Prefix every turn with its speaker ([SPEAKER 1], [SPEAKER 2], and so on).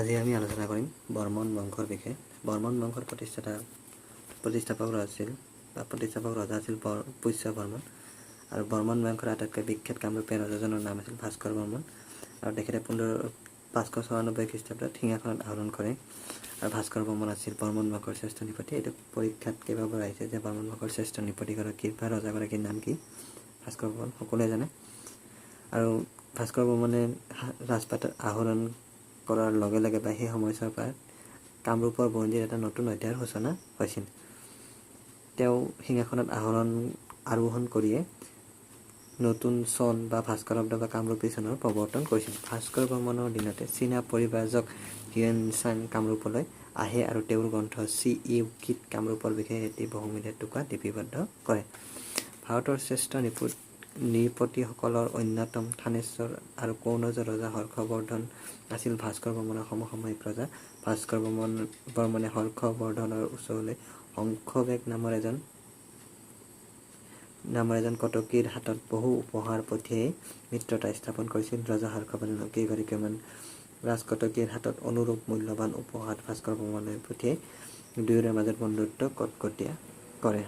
[SPEAKER 1] আজি আমি আলোচনা কৰিম বৰ্মন বংশৰ বিষয়ে। বৰ্মন বংশৰ প্ৰতিষ্ঠাপক ৰজা আছিল পুষ্য বৰ্মন। আৰু বৰ্মন বংশৰ আটাইতকৈ বিখ্যাত কামৰূপীয় ৰজাজনৰ নাম আছিল ভাস্কৰ বৰ্মন। আৰু তেখেতে 594 খ্ৰীষ্টাব্দত সিংহাসনত আৰোহণ কৰে। আৰু ভাস্কৰ বৰ্মন আছিল বৰ্মন বংশৰ শ্ৰেষ্ঠ নৃপতি। এইটো পৰীক্ষাত কেইবাবাৰ আহিছে যে বৰ্মন বংশৰ শ্ৰেষ্ঠ নৃপতিগৰাকী বা ৰজাগৰাকীৰ নাম কি? ভাস্কৰ বৰ্মন সকলোৱে জানে। আৰু ভাস্কৰ বৰ্মনে ৰাজপাটত আহৰণ কৰাৰ লগে লগে বা সেই সময়ছোৱাৰ পৰা কামৰূপৰ বুৰঞ্জীৰ এটা নতুন অধ্যায়ৰ সূচনা হৈছিল। তেওঁ সিংহাসনত আৰোহণ কৰিয়ে নতুন চন বা ভাস্কৰ শব্দ বা কামৰূপী চনৰ প্ৰৱৰ্তন কৰিছিল। ভাস্কৰ বৰ্মনৰ দিনতে চীনা পৰিব্ৰাজক হিউয়েন-চাং কামৰূপলৈ আহে আৰু তেওঁৰ গ্ৰন্থ চি-ই-গীত কামৰূপৰ বিষয়ে এটি বহুমূলীয়া টোকা লিপিবদ্ধ কৰে। ভাৰতৰ শ্ৰেষ্ঠ নৃপতিসকলৰ অন্যতম থানেশ্বৰ আৰু কনৌজৰ ৰজা হৰ্ষবৰ্ধন আছিল ভাস্কৰ বৰ্মনৰ সমসাময়িক ৰজা। ভাস্কৰ বৰ্মনে হৰ্ষবৰ্ধনৰ ওচৰলৈ শংখবেগ নামৰ এজন কটকীৰ হাতত বহু উপহাৰ পঠিয়াই মিত্ৰতা স্থাপন কৰিছিল। ৰজা হৰ্ষবৰ্ধনক কেইগৰাকীমান ৰাজকটকীৰ হাতত অনুৰূপ মূল্যৱান উপহাৰ ভাস্কৰ বৰ্মনে পঠিয়াই দুয়োৰে মাজত বন্ধুত্ব কটকটীয়া কৰে।